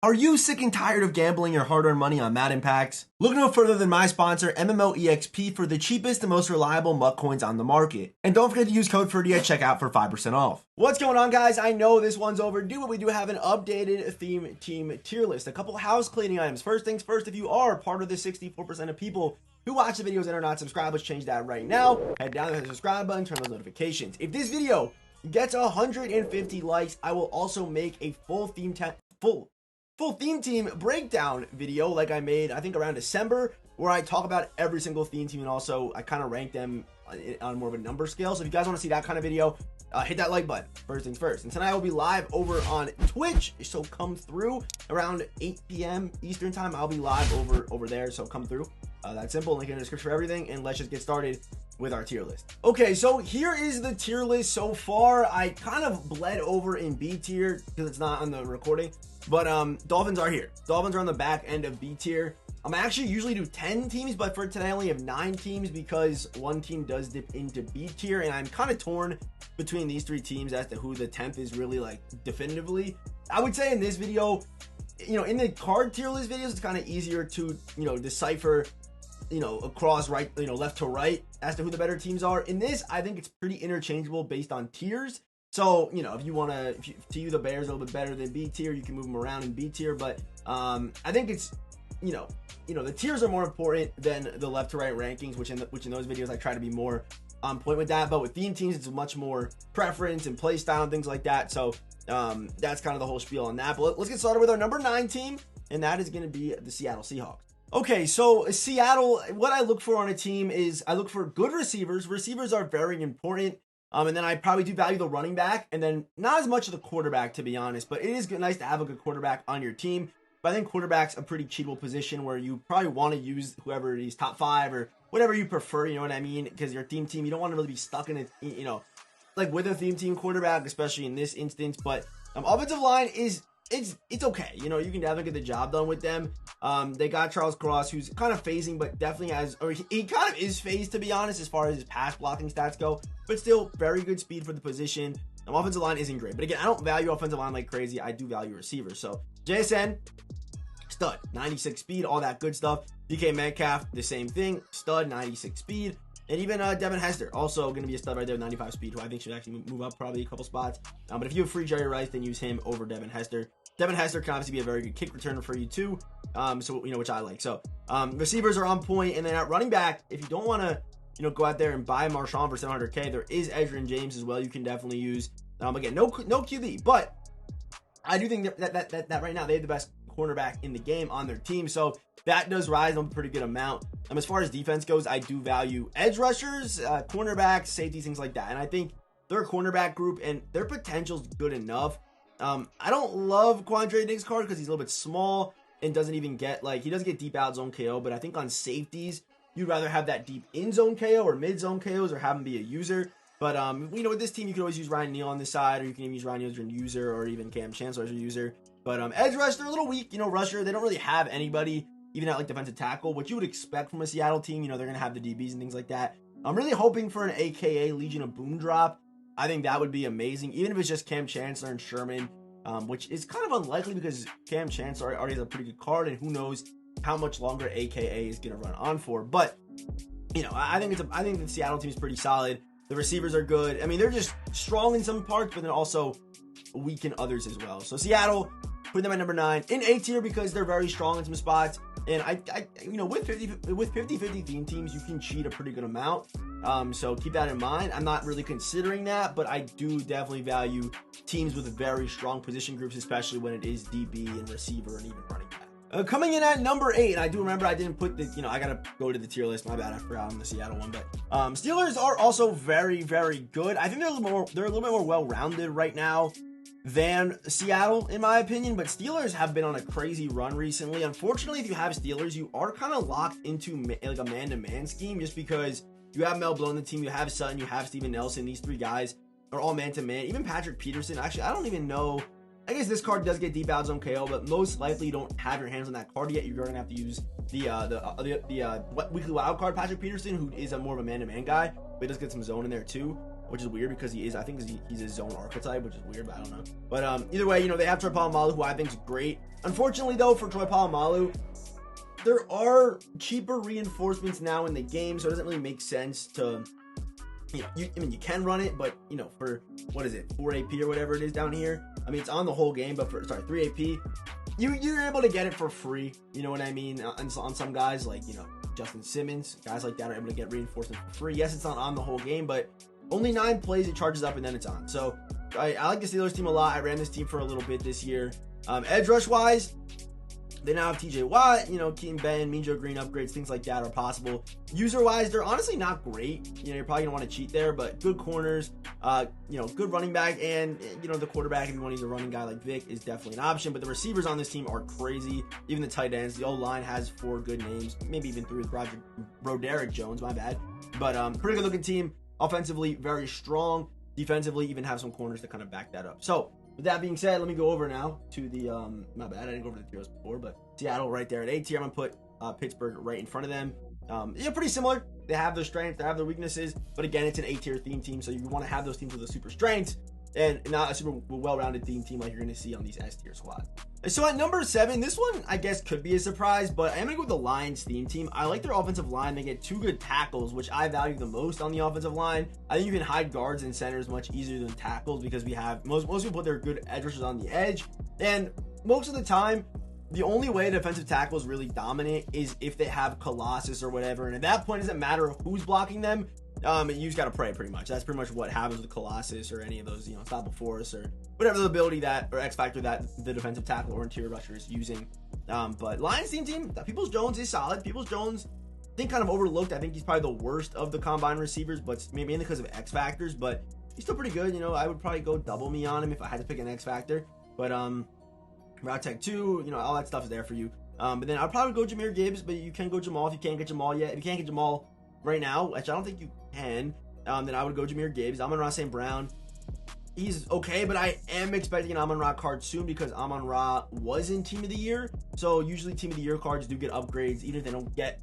Are you sick and tired of gambling your hard-earned money on Madden packs? Look no further than my sponsor, MMOEXP, for the cheapest and most reliable MUT coins on the market. And don't forget to use code Ferdy at checkout for 5% off. What's going on, guys? I know this one's overdue, but we do have an updated theme team tier list. A couple house cleaning items. First things first, if you are part of the 64% of people who watch the videos and are not subscribed, let's change that right now. Head down to the subscribe button, turn those notifications. If this video gets 150 likes, I will also make a full theme team breakdown video like I made, I think, around December, where I talk about every single theme team and also I kind of rank them on more of a number scale. So if you guys want to see that kind of video, hit that like button. First things first. And tonight I will be live over on Twitch, so come through around 8 p.m. Eastern time. I'll be live over there, so come through. That's simple. Link in the description for everything, and let's just get started with our tier list. Okay, so here is the tier list so far. I kind of bled over in B tier because it's not on the recording, but Dolphins are here. Dolphins are on the back end of B tier. I actually usually do 10 teams, but for today I only have 9 teams because one team does dip into B tier, and I'm kind of torn between these 3 teams as to who the 10th is really, like, definitively. I would say in this video, you know, in the card tier list videos, it's kind of easier to, you know, decipher, you know, across right, you know, left to right as to who the better teams are. In this, I think it's pretty interchangeable based on tiers. So, you know, if you want to you the Bears a little bit better than B tier, you can move them around in B tier. But I think it's, you know, the tiers are more important than the left to right rankings, which in those videos I try to be more on point with that. But with theme teams, it's much more preference and play style and things like that. So that's kind of the whole spiel on that. But let's get started with our number 9 team, and that is going to be the Seattle Seahawks. Okay, so Seattle, what I look for on a team is I look for good receivers. Receivers are very important. And then I probably do value the running back, and then not as much of the quarterback, to be honest. But it is nice to have a good quarterback on your team. But I think quarterback's a pretty cheatable position where you probably want to use whoever it is, top 5 or whatever you prefer, you know what I mean? Because your theme team, you don't want to really be stuck in it, you know, like with a theme team quarterback, especially in this instance. But offensive line is... It's okay. You know, you can definitely get the job done with them. They got Charles Cross, who's kind of phasing, but definitely he kind of is phased, to be honest, as far as his pass blocking stats go, but still very good speed for the position. Offensive line isn't great, but again, I don't value offensive line like crazy. I do value receivers. So JSN, stud, 96 speed, all that good stuff. DK Metcalf, the same thing, stud, 96 speed. And even Devin Hester, also going to be a stud right there, 95 speed, who I think should actually move up probably a couple spots. But if you have free Jerry Rice, then use him over Devin Hester. Devin Hester can obviously be a very good kick returner for you too, so, you know, which I like. So receivers are on point, and then at running back, if you don't want to, you know, go out there and buy Marshawn for 700K, there is Edgerrin James as well. You can definitely use. Again, no QB, but I do think that right now they have the best cornerback in the game on their team, so that does rise up a pretty good amount. As far as defense goes, I do value edge rushers, cornerbacks, safeties, things like that, and I think their cornerback group and their potential is good enough. I don't love Quandre Diggs' card because he's a little bit small and doesn't even get, like, he doesn't get deep out zone KO, but I think on safeties, you'd rather have that deep in zone KO or mid zone KOs or have him be a user. But, you know, with this team, you can always use Ryan Neal on this side, or you can even use Ryan Neal as your user, or even Cam Chancellor as your user. But edge rush, they're a little weak, you know, rusher. They don't really have anybody, even at like defensive tackle, what you would expect from a Seattle team. You know, they're going to have the DBs and things like that. I'm really hoping for an AKA Legion of Boom drop. I think that would be amazing, even if it's just Cam Chancellor and Sherman, which is kind of unlikely because Cam Chancellor already has a pretty good card, and who knows how much longer AKA is going to run on for. But, you know, I think the Seattle team is pretty solid. The receivers are good. I mean, they're just strong in some parts, but then also weak in others as well. So Seattle, put them at number 9 in A tier because they're very strong in some spots. And I you know, with 50-50 theme teams, you can cheat a pretty good amount. So keep that in mind. I'm not really considering that, but I do definitely value teams with very strong position groups, especially when it is DB and receiver and even running back. Coming in at number 8, and I do remember I didn't put the, you know, I gotta go to the tier list. My bad, I forgot on the Seattle one. But Steelers are also very, very good. I think they're a little bit more well-rounded right now than Seattle, in my opinion. But Steelers have been on a crazy run recently. Unfortunately, if you have Steelers, you are kind of locked into like a man-to-man scheme, just because you have Mel Blow on the team, you have Sutton, you have Steven Nelson. These 3 guys are all man-to-man. Even Patrick Peterson. Actually, I don't even know. I guess this card does get deep out zone KO, but most likely you don't have your hands on that card yet. You're going to have to use the weekly wild card Patrick Peterson, who is more of a man-to-man guy, but he does get some zone in there too. which is weird because he is, I think he's a zone archetype, which is weird, but I don't know. But either way, you know, they have Troy Polamalu, who I think is great. Unfortunately, though, for Troy Polamalu, there are cheaper reinforcements now in the game, so it doesn't really make sense to, you know, I mean, you can run it, but, you know, for, what is it, 4 AP or whatever it is down here? I mean, it's on the whole game, but for, sorry, 3 AP, you're able to get it for free, you know what I mean? On some guys, like, you know, Justin Simmons, guys like that are able to get reinforcement for free. Yes, it's not on the whole game, but only 9 plays, it charges up, and then it's on. So, I like the Steelers team a lot. I ran this team for a little bit this year. Edge rush-wise, they now have TJ Watt, you know, Keaton Ben, Mean Joe Green upgrades, things like that are possible. User-wise, they're honestly not great. You know, you're probably going to want to cheat there, but good corners, you know, good running back, and, you know, the quarterback, if you want to use a running guy like Vic, is definitely an option. But the receivers on this team are crazy. Even the tight ends, the O-line has 4 good names, maybe even 3 with Roderick Jones, my bad. But pretty good-looking team. Offensively, very strong. Defensively, even have some corners to kind of back that up. So, with that being said, let me go over now to the, my bad, I didn't go over the tiers before, but Seattle right there at A tier. I'm going to put Pittsburgh right in front of them. Yeah, pretty similar. They have their strengths, they have their weaknesses, but again, it's an A tier theme team, so you want to have those teams with the super strengths and not a super well-rounded theme team like you're going to see on these S tier squads. So at number 7, this one I guess could be a surprise, but I am going to go with the Lions theme team. I like their offensive line. They get 2 good tackles, which I value the most on the offensive line. I think you can hide guards and centers much easier than tackles because we have most people put their good edge rushers on the edge, and most of the time, the only way defensive tackles really dominate is if they have Colossus or whatever, and at that point, it doesn't matter who's blocking them. You just got to pray pretty much. That's pretty much what happens with Colossus or any of those, you know, Unstoppable Force or whatever the ability that, or X Factor that the defensive tackle or interior rusher is using. But Lions team, Peoples Jones is solid. Peoples Jones, I think kind of overlooked. I think he's probably the worst of the combine receivers, but mainly because of X Factors, but he's still pretty good. You know, I would probably go double me on him if I had to pick an X Factor, but, Route Tech 2, you know, all that stuff is there for you. But then I'd probably go Jahmyr Gibbs, but you can go Jamal if you can't get Jamal yet. If you can't get Jamal right now, which I don't think you can, then I would go Jahmyr Gibbs. Amon-Ra St. Brown, he's okay, but I am expecting an Amon-Ra card soon because Amon-Ra was in Team of the Year. So usually Team of the Year cards do get upgrades. Even if they don't get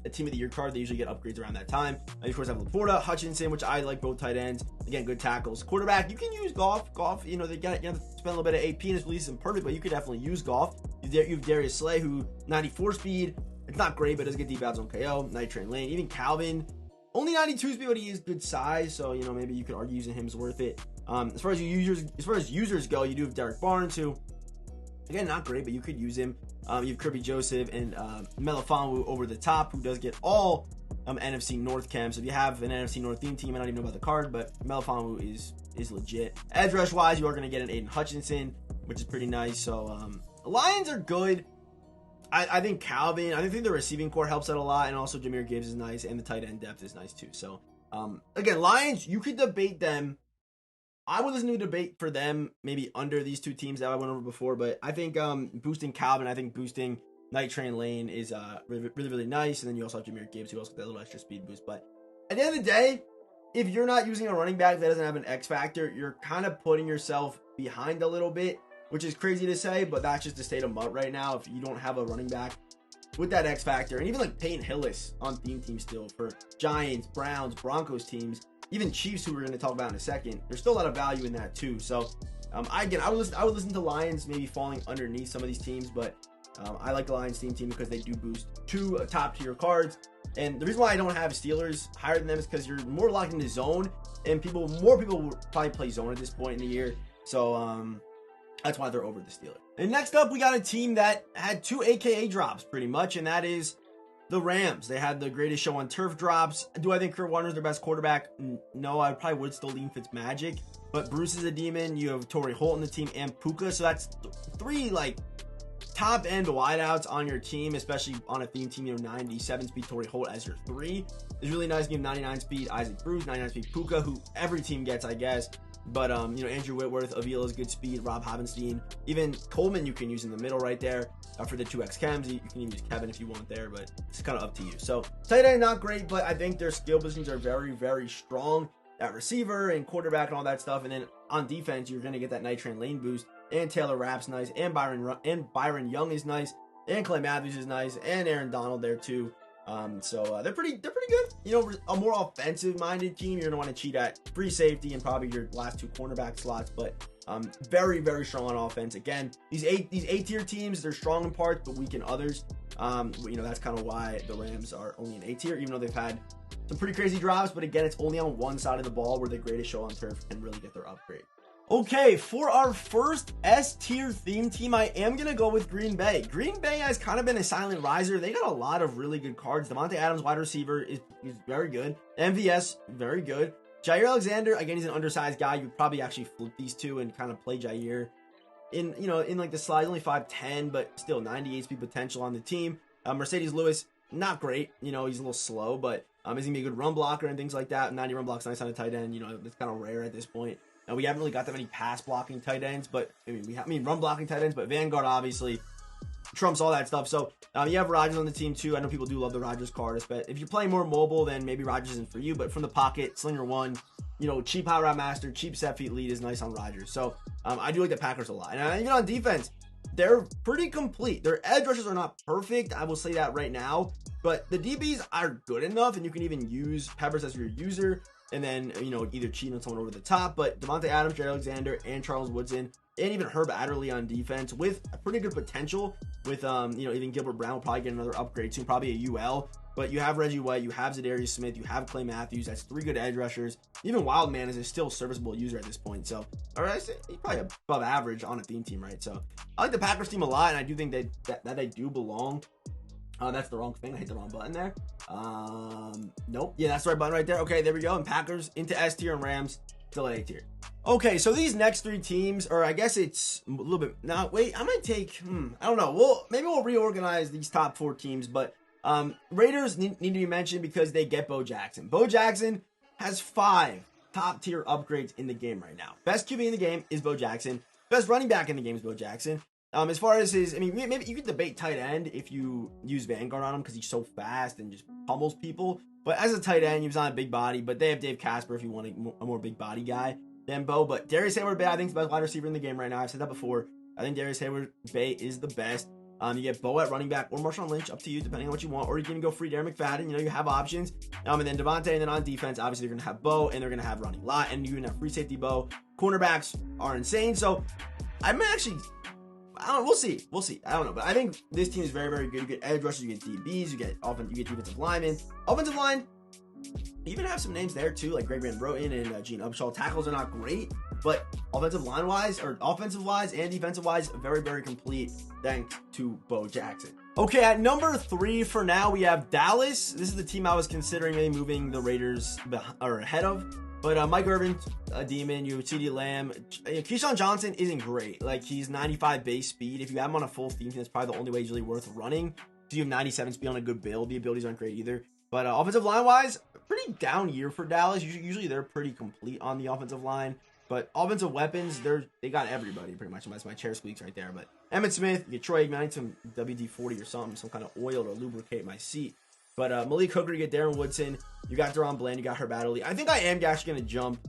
a Team of the Year card, they usually get upgrades around that time. And of course, I have Laporta, Hutchinson, which I like both tight ends. Again, good tackles. Quarterback, you can use Goff, you know, they got to spend a little bit of AP and his release isn't perfect, but you could definitely use Goff. You have Darius Slay, who 94 speed. It's not great, but does get deep outs on KO. Night Train Lane. Even Calvin, only 92 speed, but he is good size. So, you know, maybe you could argue using him is worth it. As far as users go, you do have Derek Barnes, who, again, not great, but you could use him. You have Kirby Joseph and Melifonwu over the top, who does get all NFC North chem. So if you have an NFC North theme team, I don't even know about the card, but Melifonwu is legit. Edge rush wise, you are going to get an Aiden Hutchinson, which is pretty nice. So Lions are good. I think Calvin, I think the receiving core helps out a lot, and also Jahmyr Gibbs is nice, and the tight end depth is nice too. So again, Lions, you could debate them. I would listen to a debate for them maybe under these 2 teams that I went over before, but I think boosting Calvin, I think boosting Night Train Lane is really, really nice. And then you also have Jahmyr Gibbs, who also got that little extra speed boost. But at the end of the day, if you're not using a running back that doesn't have an X factor, you're kind of putting yourself behind a little bit, which is crazy to say, but that's just the state of MUT right now. If you don't have a running back with that X factor, and even like Peyton Hillis on theme team still for Giants, Browns, Broncos teams, even Chiefs, who we're going to talk about in a second, there's still a lot of value in that too. So I would listen to Lions maybe falling underneath some of these teams, but I like the Lions team because they do boost 2 top tier cards. And the reason why I don't have Steelers higher than them is because you're more locked into zone, and more people will probably play zone at this point in the year. So that's why they're over the Steelers. And next up, we got a team that had 2 AKA drops pretty much, and that is the Rams. They had the greatest show on turf drops. Do I think Kurt Warner's their best quarterback? No, I probably would still lean Fitzmagic, but Bruce is a demon. You have Torrey Holt on the team and Puka, so that's 3 like top end wideouts on your team, especially on a theme team. You know, 97 speed Torrey Holt as your 3 is really nice. You have 99 speed Isaac Bruce, 99 speed Puka, who every team gets, I guess. But, you know, Andrew Whitworth, Avila's good speed, Rob Havenstein, even Coleman you can use in the middle right there for the 2x chems. You can even use Kevin if you want there, but it's kind of up to you. So, tight end, not great, but I think their skill positions are very, very strong at receiver and quarterback and all that stuff. And then on defense, you're going to get that Night Train Lane boost, and Taylor Rapp's nice, and Byron Young is nice, and Clay Matthews is nice, and Aaron Donald there too. So they're pretty good. You know, a more offensive minded team. You're gonna want to cheat at free safety and probably your last 2 cornerback slots, but very strong on offense. Again, these A tier teams, they're strong in parts but weak in others. You know, that's kind of why the Rams are only an A tier, even though they've had some pretty crazy drops. But again, it's only on one side of the ball where the greatest show on turf can really get their upgrade. Okay, for our first S-tier theme team, I am going to go with Green Bay. Green Bay has kind of been a silent riser. They got a lot of really good cards. Devontae Adams, wide receiver, is very good. MVS, very good. Jair Alexander, again, he's an undersized guy. You would probably actually flip these two and kind of play Jair. In like the slides, only 5'10", but still 98 speed potential on the team. Mercedes Lewis, not great. You know, he's a little slow, but he's going to be a good run blocker and things like that. 90 run blocks, nice on a tight end. You know, it's kind of rare at this point. Now, we haven't really got that many pass blocking tight ends, but run blocking tight ends, but Vanguard obviously trumps all that stuff. So you have Rodgers on the team too. I know people do love the Rodgers card, but if you're playing more mobile, then maybe Rodgers isn't for you. But from the pocket, slinger one, you know, cheap high route master, cheap set feet lead is nice on Rodgers. So I do like the Packers a lot. And even on defense, they're pretty complete. Their edge rushers are not perfect. I will say that right now, but the DBs are good enough, and you can even use Peppers as your user. And then, you know, either cheat on someone over the top. But Devontae Adams, Jair Alexander, and Charles Woodson, and even Herb Adderley on defense with a pretty good potential. With, you know, even Gilbert Brown will probably get another upgrade soon, probably a UL. But you have Reggie White, you have Zadarius Smith, you have Clay Matthews. That's 3 good edge rushers. Even Wildman is a still serviceable user at this point. So, all right, he's probably above average on a theme team, right? So, I like the Packers team a lot, and I do think that they do belong. That's the wrong thing. I hit the wrong button there. Nope. Yeah, that's the right button right there. Okay, there we go. And Packers into S tier, and Rams still at A tier. Okay, so these next 3 teams, or I guess it's a little bit. Now, wait, I might take. I don't know. Maybe we'll reorganize these top 4 teams, but Raiders need to be mentioned because they get Bo Jackson. Bo Jackson has 5 top tier upgrades in the game right now. Best QB in the game is Bo Jackson. Best running back in the game is Bo Jackson. As far as his, maybe you could debate tight end if you use Vanguard on him because he's so fast and just pummels people. But as a tight end, he's not a big body. But they have Dave Casper if you want a more big body guy than Bo. But Darius Hayward-Bay, I think, is the best wide receiver in the game right now. I've said that before. I think Darius Hayward-Bay is the best. You get Bo at running back or Marshawn Lynch, up to you, depending on what you want. Or you can go free Darren McFadden. You know, you have options. And then Devontae, and then on defense, obviously, they're going to have Bo, and they're going to have Ronnie Lott, and you're going to have free safety Bo. Cornerbacks are insane. So, I might actually... We'll see. I don't know, but I think this team is very good. You get edge rushers, you get DBs, you get defensive linemen. Offensive line, you even have some names there too, like Greg Van Roten and Gene Upshaw. Tackles are not great, but offensive wise and defensive wise, very complete. Thanks to Bo Jackson. Okay, at number 3 for now, we have Dallas. This is the team I was considering maybe moving the Raiders ahead of. But Mike Irvin, a demon. You have CeeDee Lamb. Keyshawn Johnson isn't great. Like, he's 95 base speed. If you have him on a full theme, that's probably the only way he's really worth running. So you have 97 speed on a good build. The abilities aren't great either. But offensive line-wise, pretty down year for Dallas. Usually they're pretty complete on the offensive line. But offensive weapons, they got everybody pretty much. Unless my chair squeaks right there. But Emmitt Smith, you get Troy Aikman, I need some WD-40 or something. Some kind of oil to lubricate my seat. But Malik Hooker, you get Darren Woodson, you got Deron Bland, you got Herb Adderley. I think I am actually going to jump.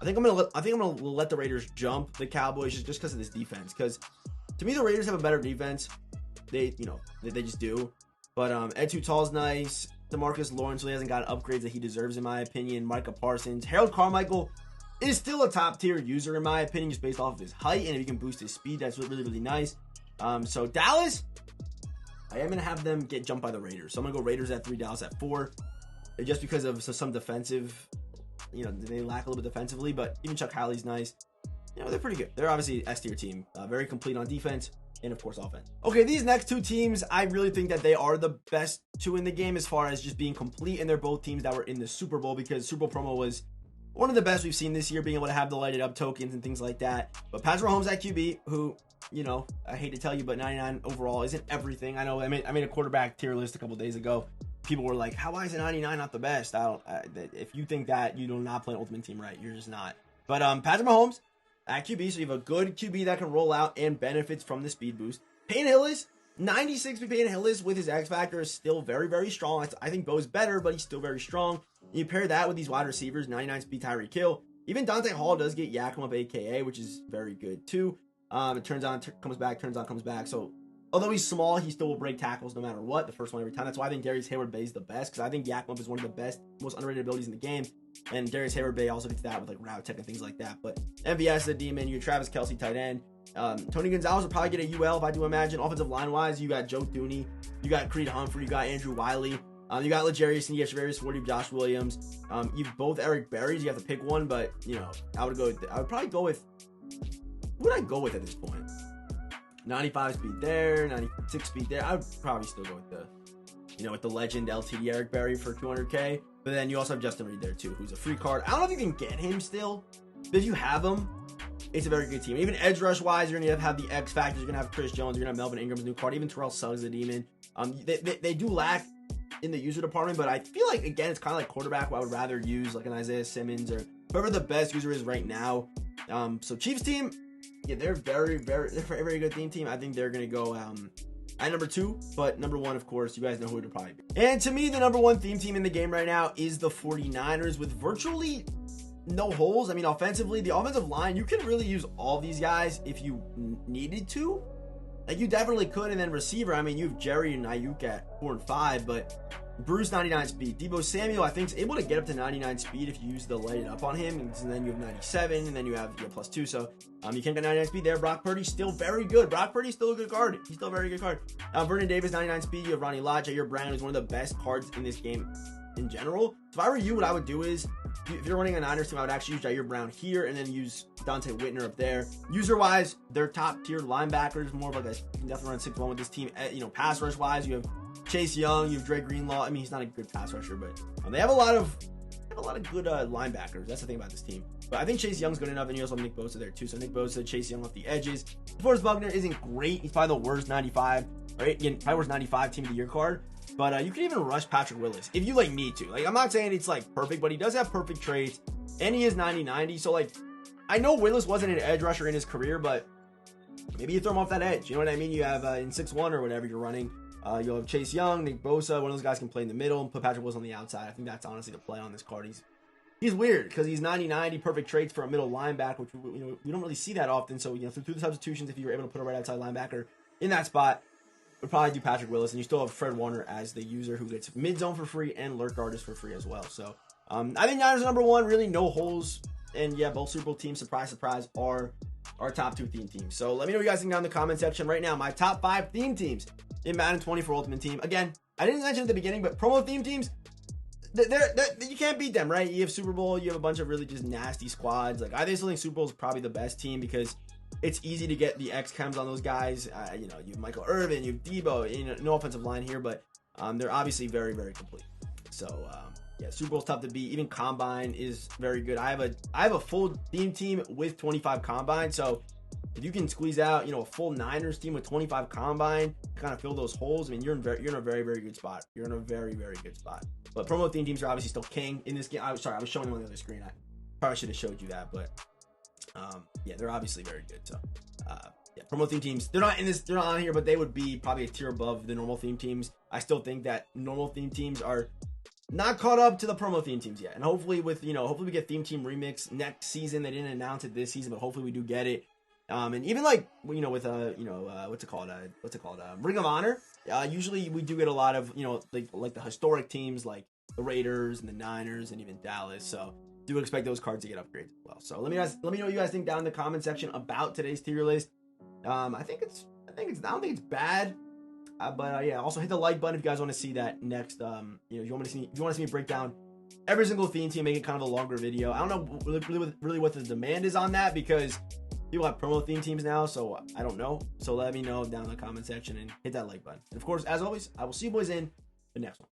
I think I'm gonna let the Raiders jump the Cowboys just because of this defense. Because to me, the Raiders have a better defense. They just do. But Ed Tutal's nice. DeMarcus Lawrence really hasn't got upgrades that he deserves in my opinion. Micah Parsons, Harold Carmichael is still a top tier user in my opinion, just based off of his height, and if he can boost his speed, that's really nice. So Dallas, I am going to have them get jumped by the Raiders. So I'm going to go Raiders at 3, Dallas at 4. Just because of some defensive, they lack a little bit defensively, but even Chuck Howley's nice. They're pretty good. They're obviously an S-tier team. Very complete on defense and, of course, offense. Okay, these next 2 teams, I really think that they are the best 2 in the game as far as just being complete, and they're both teams that were in the Super Bowl because Super Bowl promo was one of the best we've seen this year, being able to have the lighted up tokens and things like that. But Patrick Mahomes at QB, who... I hate to tell you, but 99 overall isn't everything. I know I made a quarterback tier list a couple days ago. People were like, why is a 99 not the best? If you think that, you do not play an Ultimate Team right. You're just not. But Patrick Mahomes at QB, so you have a good QB that can roll out and benefits from the speed boost. Peyton Hillis, 96 Peyton Hillis with his X Factor is still very strong. I think Bo's better, but he's still very strong. You pair that with these wide receivers, 99 speed Tyreek Hill. Even Dante Hall does get Yak him up AKA, which is very good too. It turns on, comes back, turns on, comes back. So Although he's small, he still will break tackles no matter what. The first one every time. That's why I think Darius Hayward Bay is the best, because I think Yak Lump is one of the best, most underrated abilities in the game. And Darius Hayward Bay also gets that with like route tech and things like that. But MVS is a demon. You Travis Kelce tight end. Tony Gonzalez will probably get a UL if I do imagine. Offensive line wise, you got Joe Thuney, you got Creed Humphrey, you got Andrew Wiley, you got L'Jarius and you got Travarius Forty, Josh Williams. You've both Eric Berries. You have to pick one, but you know I would probably go with. Who would I go with at this point? 95 speed there, 96 speed there. I would probably still go with with the legend LTD Eric Berry for 200K. But then you also have Justin Reed there too, who's a free card. I don't know if you can get him still, but if you have him, it's a very good team. Even edge rush wise, you're gonna have the X factors. You're gonna have Chris Jones. You're gonna have Melvin Ingram's new card. Even Terrell Suggs is a demon. They do lack in the user department, but I feel like again it's kind of like quarterback. Where I would rather use like an Isaiah Simmons or whoever the best user is right now. So Chiefs team. Yeah, they're very good theme team. I think they're going to go at number 2, but number 1, of course, you guys know who it would probably be. And to me, the number 1 theme team in the game right now is the 49ers with virtually no holes. I mean, offensively, the offensive line, you can really use all these guys if you needed to. Like, you definitely could. And then receiver, I mean, you have Jerry and Ayuk at 4 and 5, but Bruce 99 speed. Debo Samuel, I think, is able to get up to 99 speed if you use the light it up on him. And then you have 97, and then you have +2. So you can't get 99 speed there. Brock Purdy still very good. Brock Purdy's still a good card. He's still a very good card. Vernon Davis 99 speed. You have Ronnie Lott. Jair Brown is one of the best cards in this game in general. So if I were you, what I would do is, if you're running a Niners team, I would actually use Jair Brown here and then use Dante Whitner up there. User-wise, they're top-tier linebackers, more of like you can definitely run 6-1 with this team. Pass rush-wise, you have Chase Young, you have Dre Greenlaw. I mean, he's not a good pass rusher, but they have a lot of good linebackers. That's the thing about this team. But I think Chase Young's good enough, and you also have Nick Bosa there too. So Nick Bosa, Chase Young off the edges. DeForest Buckner isn't great. He's probably the worst 95, right? Again, probably worst 95 team of the year card. But you can even rush Patrick Willis if you need to. I'm not saying it's perfect, but he does have perfect traits, and he is 90-90. So I know Willis wasn't an edge rusher in his career, but maybe you throw him off that edge. You know what I mean? You have in 6-1 or whatever you're running. You'll have Chase Young, Nick Bosa. One of those guys can play in the middle and put Patrick Willis on the outside. I think that's honestly the play on this card. He's weird because he's 90-90, perfect traits for a middle linebacker, which we don't really see that often. So through the substitutions, if you were able to put a right outside linebacker in that spot, would probably do Patrick Willis, and you still have Fred Warner as the user who gets mid zone for free and lurk artist for free as well. So I think Niners are number 1, really no holes, and yeah, both Super Bowl teams, surprise, are our top 2 theme teams. So let me know what you guys think down in the comment section right now. My top 5 theme teams in Madden 24 Ultimate Team. Again, I didn't mention at the beginning, but promo theme teams, you can't beat them, right? You have Super Bowl, you have a bunch of really just nasty squads. I still think Super Bowl is probably the best team because it's easy to get the X chems on those guys. You have Michael Irvin, you have Debo, no offensive line here, but they're obviously very, very complete. So yeah, Super Bowl's tough to beat. Even Combine is very good. I have a full theme team with 25 Combine. So if you can squeeze out, a full Niners team with 25 Combine, kind of fill those holes, I mean, you're in a very, very good spot. You're in a very, very good spot. But promo theme teams are obviously still king in this game. I was showing them on the other screen. I probably should have showed you that, but yeah, they're obviously very good. So yeah, promo theme teams, they're not on here, but they would be probably a tier above the normal theme teams. I still think that normal theme teams are not caught up to the promo theme teams yet. And hopefully hopefully we get theme team remix next season. They didn't announce it this season, but hopefully we do get it. And even with what's it called? Ring of Honor. Usually we do get a lot of, like the historic teams like the Raiders and the Niners and even Dallas. So do expect those cards to get upgraded as well. So let me know what you guys think down in the comment section about today's tier list. I don't think it's bad. But yeah, also hit the like button if you guys want to see that next. If you want to see me break down every single theme team, make it kind of a longer video. I don't know really what the demand is on that because people have promo theme teams now, so I don't know. So let me know down in the comment section and hit that like button. And of course, as always, I will see you boys in the next one.